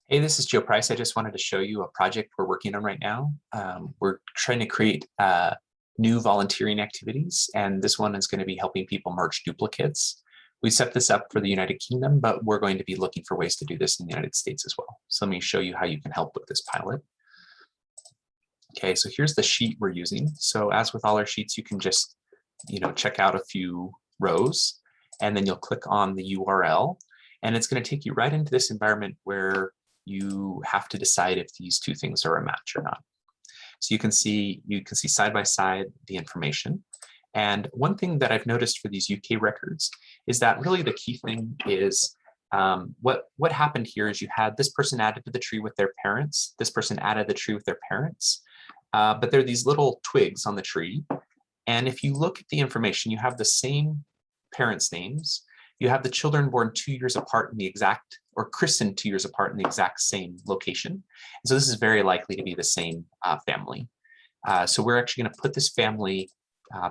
Hey, this is Joe Price. I just wanted to show you a project we're working on right now. We're trying to create new volunteering activities, and this one is going to be helping people merge duplicates. We set this up for the United Kingdom, but we're going to be looking for ways to do this in the United States as well. So let me show you how you can help with this pilot. Okay, so here's the sheet we're using. So as with all our sheets, you can just, check out a few rows, and then you'll click on the URL, and it's going to take you right into this environment where you have to decide if these two things are a match or not. So you can see side by side the information. And one thing that I've noticed for these UK records is that really the key thing is what happened here is you had this person added to the tree with their parents, this person added the tree with their parents, but there are these little twigs on the tree. And if you look at the information, you have the same parents' names, you have the children born 2 years apart in the exact, or christened 2 years apart in the exact same location. And so this is very likely to be the same family. So we're actually going to put this family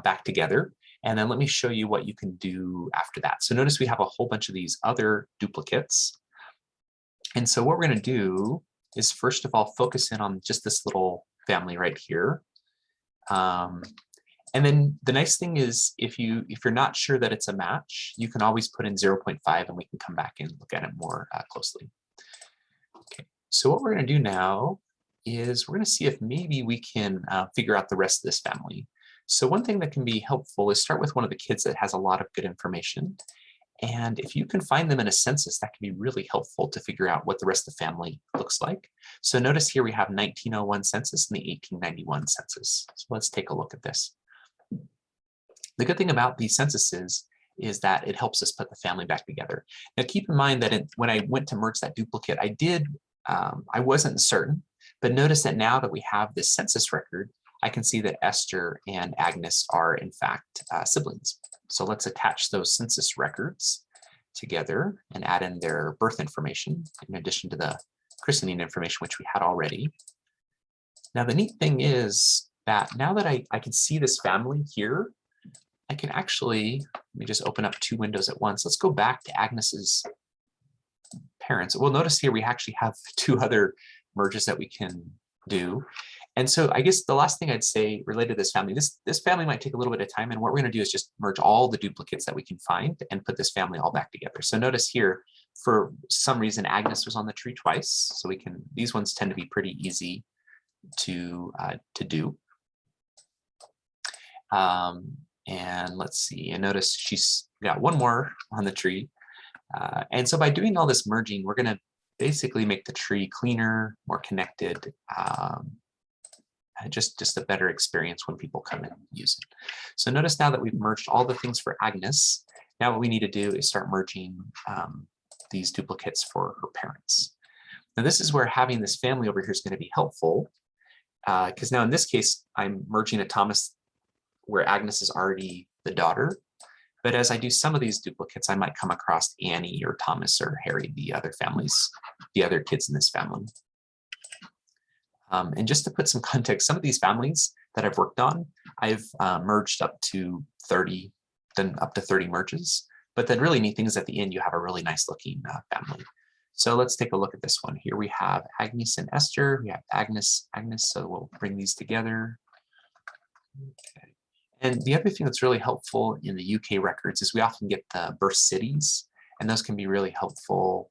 back together. And then let me show you what you can do after that. So notice we have a whole bunch of these other duplicates. And so what we're going to do is first of all, focus in on just this little family right here. And then the nice thing is if you're not sure that it's a match, you can always put in 0.5 and we can come back and look at it more closely. Okay, so what we're going to do now is we're going to see if maybe we can figure out the rest of this family. So one thing that can be helpful is start with one of the kids that has a lot of good information. And if you can find them in a census, that can be really helpful to figure out what the rest of the family looks like. So notice here we have 1901 census and the 1891 census. So let's take a look at this. The good thing about these censuses is that it helps us put the family back together. Now keep in mind that when I went to merge that duplicate, I wasn't certain, but notice that now that we have this census record, I can see that Esther and Agnes are in fact siblings. So let's attach those census records together and add in their birth information in addition to the christening information, which we had already. Now the neat thing is that now that I can see this family here, I can actually, let me just open up two windows at once. Let's go back to Agnes's parents. Well, notice here we actually have two other merges that we can do. And so I guess the last thing I'd say related to this family, this family might take a little bit of time, and what we're going to do is just merge all the duplicates that we can find and put this family all back together. So notice here, for some reason, Agnes was on the tree twice. So these ones tend to be pretty easy to do. And let's see, and notice she's got one more on the tree. And so by doing all this merging, we're going to basically make the tree cleaner, more connected, just a better experience when people come and use it. So notice now that we've merged all the things for Agnes, now what we need to do is start merging these duplicates for her parents. Now this is where having this family over here is going to be helpful, because now in this case, I'm merging a Thomas where Agnes is already the daughter. But as I do some of these duplicates, I might come across Annie or Thomas or Harry, the other kids in this family. And just to put some context, some of these families that I've worked on, I've merged up to 30 merges. But the really neat thing is at the end, you have a really nice looking family. So let's take a look at this one. Here we have Agnes and Esther. We have Agnes. So we'll bring these together. Okay. And the other thing that's really helpful in the UK records is we often get the birth cities, and those can be really helpful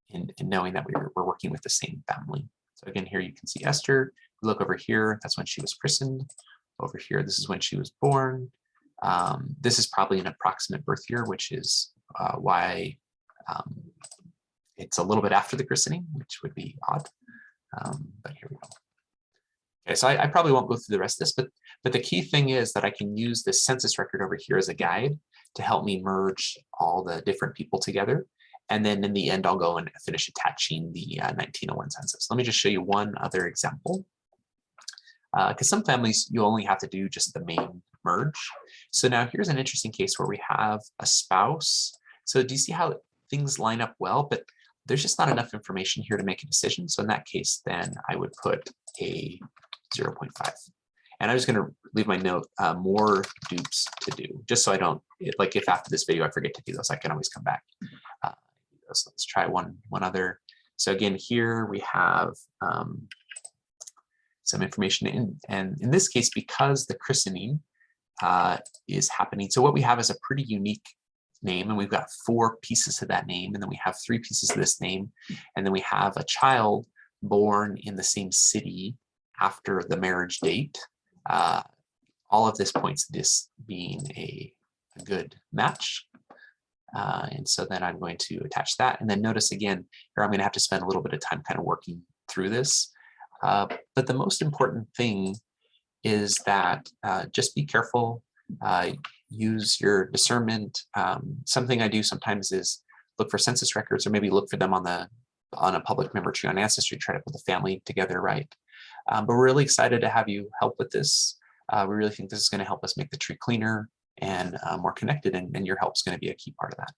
in knowing that we're working with the same family. So again, here you can see Esther. We look over here, that's when she was christened. Over here, this is when she was born. This is probably an approximate birth year, which is why it's a little bit after the christening, which would be odd. But here we go. Okay, so I probably won't go through the rest of this, but the key thing is that I can use this census record over here as a guide to help me merge all the different people together. And then in the end, I'll go and finish attaching the 1901 census. Let me just show you one other example. Because some families, you only have to do just the main merge. So now here's an interesting case where we have a spouse. So do you see how things line up well, but there's just not enough information here to make a decision. So in that case, then I would put a 0.5. And I'm just going to leave my note, more dupes to do, just so I don't, like if after this video I forget to do those, I can always come back. So let's try one other. So again, here we have some information in, and in this case, because the christening is happening, so what we have is a pretty unique name, and we've got 4 pieces to that name, and then we have 3 pieces of this name, and then we have a child born in the same city after the marriage date. All of this points to this being a good match. And so then I'm going to attach that, and then notice again, here I'm going to have to spend a little bit of time kind of working through this. But the most important thing is that just be careful, use your discernment. Something I do sometimes is look for census records, or maybe look for them on a public member tree on Ancestry, try to put the family together right. But we're really excited to have you help with this. We really think this is going to help us make the tree cleaner and more connected, and your help is going to be a key part of that.